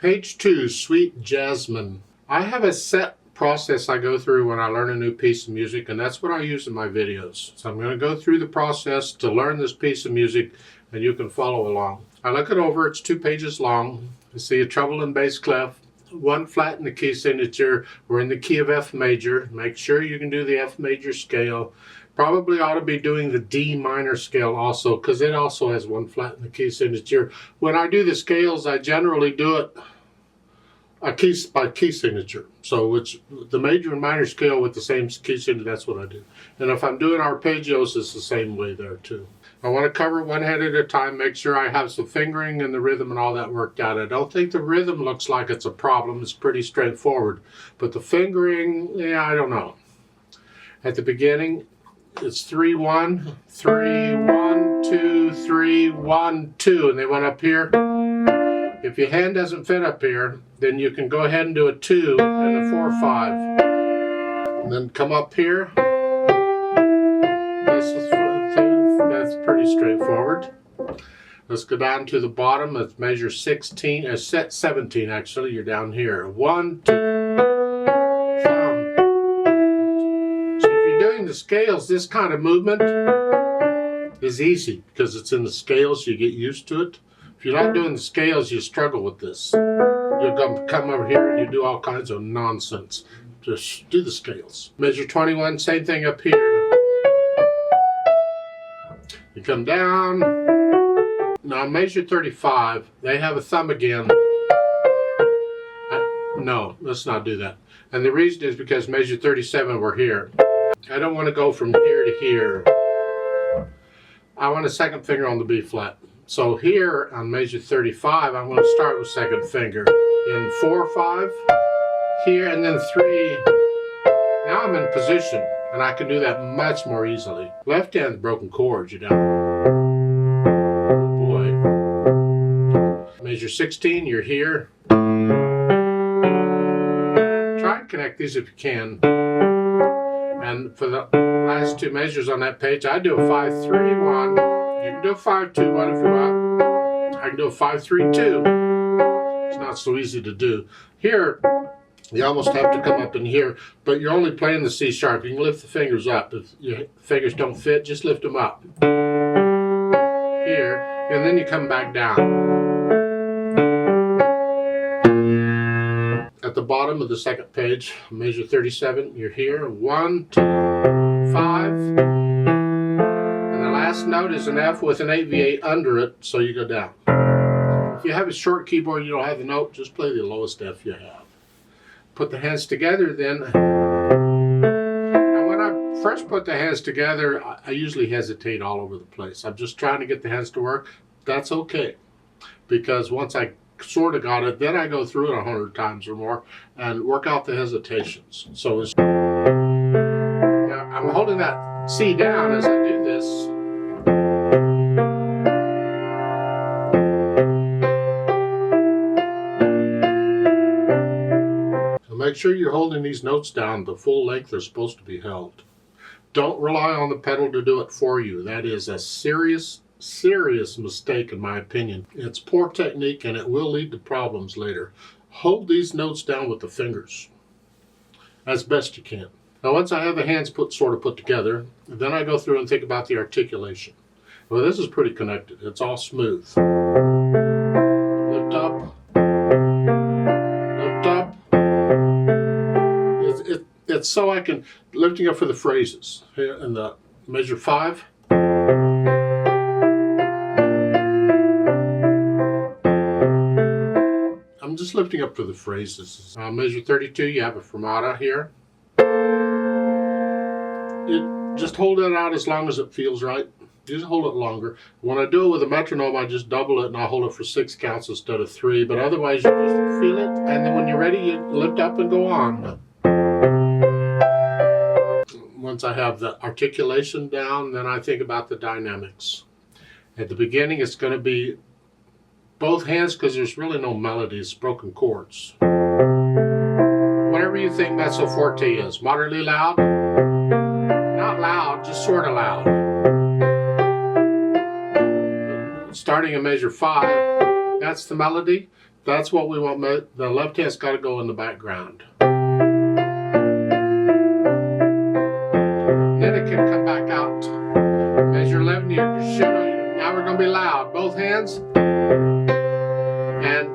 Page 2, Sweet Jasmine. I have a set process I go through when I learn a new piece of music, and that's what I use in my videos. So I'm going to go through the process to learn this piece of music, and you can follow along. I look it over. It's 2 pages long. You see a treble and bass clef, 1 flat in the key signature. We're in the key of F major. Make sure you can do the F major scale. Probably ought to be doing the D minor scale also, because it also has 1 flat in the key signature. When I do the scales, I generally do it a key by key signature. So it's the major and minor scale with the same key signature. That's what I do. And if I'm doing arpeggios, it's the same way there too. I want to cover one head at a time, make sure I have some fingering and the rhythm and all that worked out. I don't think the rhythm looks like it's a problem. It's pretty straightforward. But the fingering, yeah, I don't know. At the beginning, it's 3-1, 3-1, 2, 3, 1, 2, and they went up here. If your hand doesn't fit up here, then you can go ahead and do a 2 and a 4-5. And then come up here. That's pretty straightforward. Let's go down to the bottom. Let's measure 16, set 17 actually. You're down here. 1, 2. Thumb. So if you're doing the scales, this kind of movement is easy because it's in the scales. You get used to it. If you're not doing the scales, you struggle with this. You're going to come over here and you do all kinds of nonsense. Just do the scales. Measure 21, same thing up here. You come down. Now measure 35. They have a thumb again. No, let's not do that. And the reason is because measure 37, we're here. I don't want to go from here to here. I want a 2nd finger on the B flat. So here on measure 35, I'm going to start with 2nd finger. In 4, 5, here, and then 3. Now I'm in position, and I can do that much more easily. Left hand's broken chords, you know. Oh boy. Measure 16, you're here. Try and connect these if you can. And for the last 2 measures on that page, I do a 5, 3, 1. You can do a 5, 2, 1 if you want. I can do a 5, 3, 2. It's not so easy to do. Here, you almost have to come up in here, but you're only playing the C sharp. You can lift the fingers up. If your fingers don't fit, just lift them up. Here, and then you come back down. At the bottom of the 2nd page, measure 37, you're here. 1, 2, 5. Last note is an F with an AV8 under it, so you go down. If you have a short keyboard, you don't have the note, just play the lowest F you have. Put the hands together then. And when I first put the hands together, I usually hesitate all over the place. I'm just trying to get the hands to work. That's okay. Because once I sort of got it, then I go through it 100 times or more and work out the hesitations. So I'm holding that C down as I do this. Make sure you're holding these notes down the full length they're supposed to be held. Don't rely on the pedal to do it for you. That is a serious mistake in my opinion. It's poor technique and it will lead to problems later. Hold these notes down with the fingers as best you can. Now once I have the hands sort of put together, then I go through and think about the articulation. Well, this is pretty connected. It's all smooth. Lift up. Lift up. It's so I can, lifting up for the phrases. Here in the measure 5. I'm just lifting up for the phrases. Measure 32, you have a fermata here. Just hold it out as long as it feels right. Just hold it longer. When I do it with a metronome, I just double it and I hold it for 6 counts instead of 3. But otherwise, you just feel it, and then when you're ready, you lift up and go on. Once I have the articulation down, then I think about the dynamics. At the beginning, it's going to be both hands because there's really no melody. It's broken chords. Whatever you think mezzo forte is. Moderately loud. Not loud, just sort of loud. Starting in measure 5, that's the melody. That's what we want. The left hand's got to go in the background. Then it can come back out. Measure 11 here. Now we're going to be loud. Both hands. And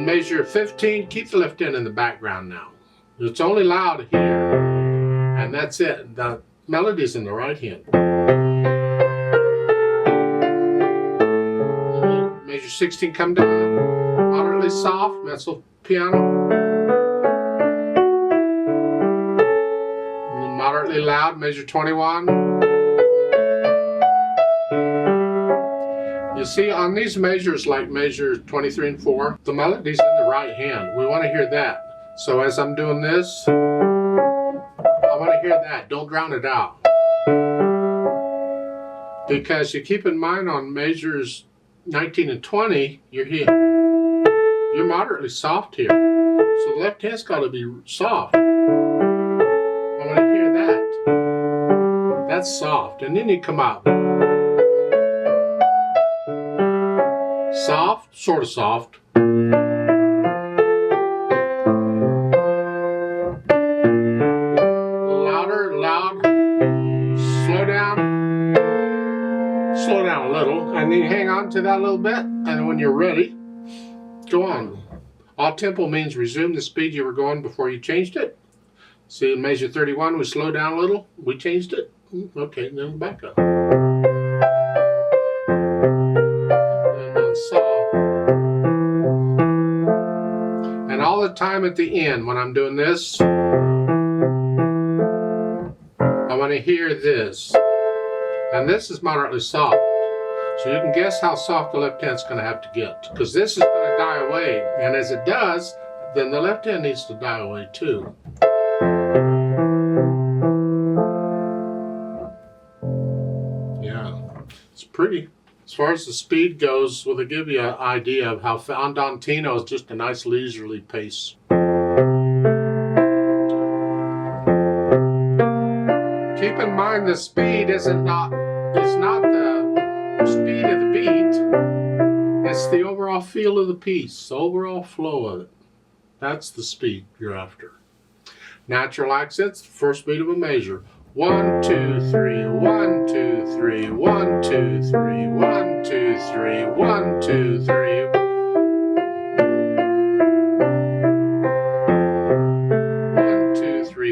measure 15. Keep the left hand in the background now. It's only loud here. And that's it. The melody's in the right hand. Measure 16, come down. Moderately soft, mezzo piano. Moderately loud, measure 21. You see, on these measures, like measure 23 and 4, the melody's in the right hand. We want to hear that. So as I'm doing this, I want to hear that. Don't drown it out. Because you keep in mind on measures 19 and 20, you're moderately soft here. So the left hand's got to be soft. I want to hear that. That's soft. And then you come up. Soft, sort of soft. Louder, loud. Slow down. Slow down a little, and then hang on to that a little bit, and when you're ready, go on. Off tempo means resume the speed you were going before you changed it. See, in measure 31, we slowed down a little, we changed it. Okay, then back up. And then soft. And all the time at the end, when I'm doing this, I want to hear this. And this is moderately soft. So you can guess how soft the left hand's going to have to get. Because this is going to die away. And as it does, then the left hand needs to die away too. Yeah, it's pretty. As far as the speed goes, well, they give you an idea of how Andantino is just a nice leisurely pace. Keep in mind the speed is not the speed of the beat. It's the overall feel of the piece, the overall flow of it. That's the speed you're after. Natural accents, the first beat of a measure. 1, 2, 3, 1, 2, 3, 1, 2, 3, 1, 2, 3, 1, 2, 3.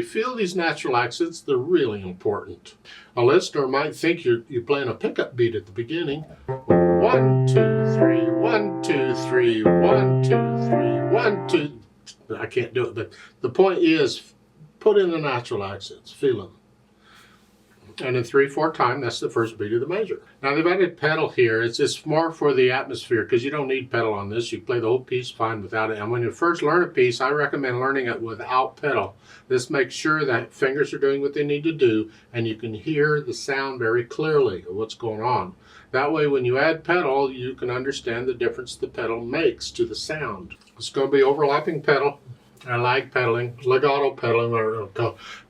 Feel these natural accents, they're really important. A listener might think you're playing a pickup beat at the beginning. 1, 2, 3, 1, 2, 3, 1, 2, 3, 1, 2. I can't do it, but the point is, put in the natural accents, feel them. And in 3/4 time, that's the first beat of the measure. Now they've added pedal here. It's more for the atmosphere because you don't need pedal on this. You play the whole piece fine without it. And when you first learn a piece, I recommend learning it without pedal. This makes sure that fingers are doing what they need to do and you can hear the sound very clearly of what's going on. That way when you add pedal, you can understand the difference the pedal makes to the sound. It's going to be overlapping pedal. I like pedaling, legato pedaling, or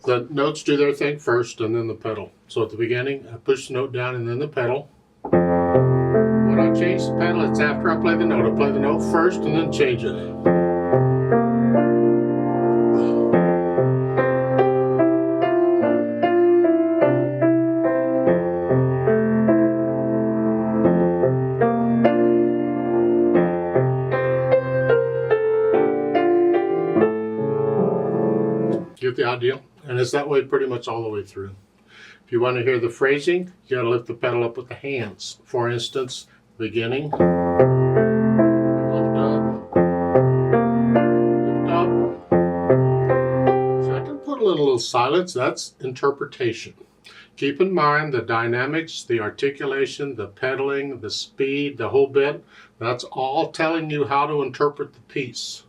the notes do their thing first and then the pedal. So at the beginning, I push the note down and then the pedal. When I change the pedal, it's after I play the note. I play the note first and then change it. Get the idea? And it's that way pretty much all the way through. If you want to hear the phrasing, you got to lift the pedal up with the hands. For instance, beginning, lift up, lift up. So I can put a little silence. That's interpretation. Keep in mind the dynamics, the articulation, the pedaling, the speed, the whole bit. That's all telling you how to interpret the piece.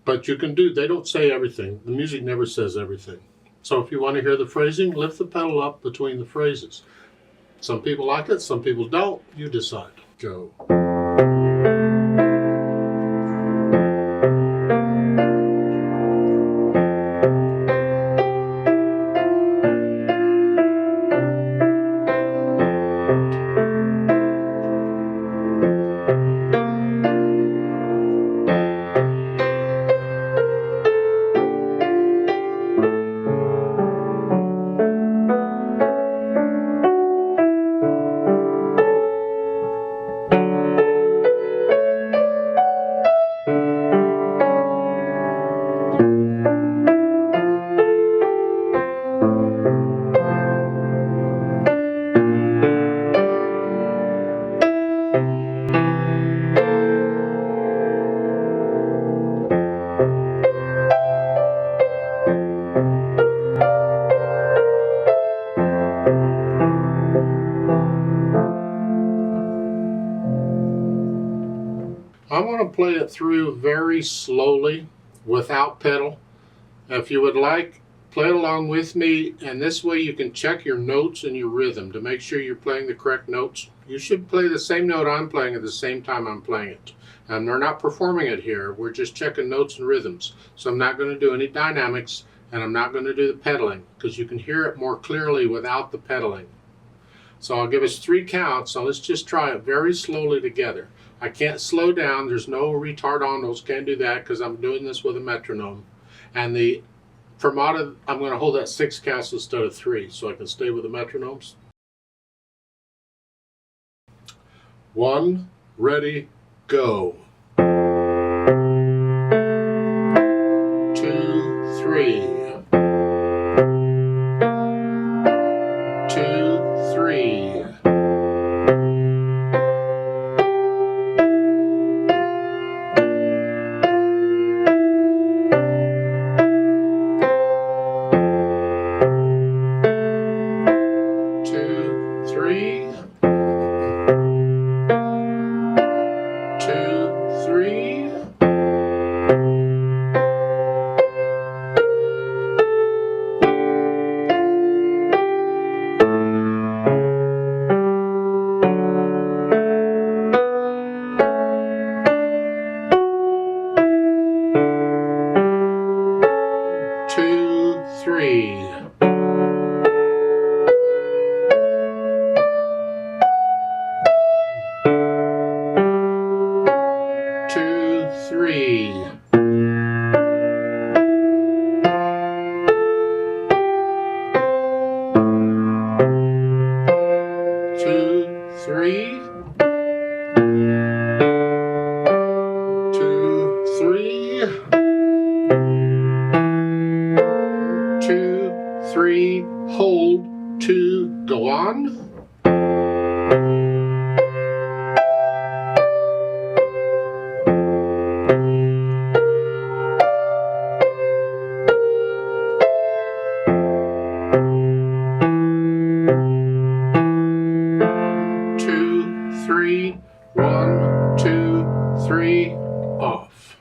But you can they don't say everything. The music never says everything. So if you want to hear the phrasing, lift the pedal up between the phrases. Some people like it, some people don't. You decide. Go. I want to play it through very slowly without pedal. If you would like, play it along with me, and this way you can check your notes and your rhythm to make sure you're playing the correct notes. You should play the same note I'm playing at the same time I'm playing it. And we're not performing it here, we're just checking notes and rhythms. So I'm not going to do any dynamics, and I'm not going to do the pedaling, because you can hear it more clearly without the pedaling. So I'll give us 3 counts, so let's just try it very slowly together. I can't slow down, there's no retardandos, can't do that because I'm doing this with a metronome. And the fermata, I'm going to hold at 6 counts instead of 3, so I can stay with the metronomes. 1, ready, go. 2, 3. 2, 3. 2, 3. 2, 3. 2, 3. 2, 3. 2, 3. 2, 3. 2, 3. Hold. 2. Go on. 2, 3. 1, 2, 3. Off.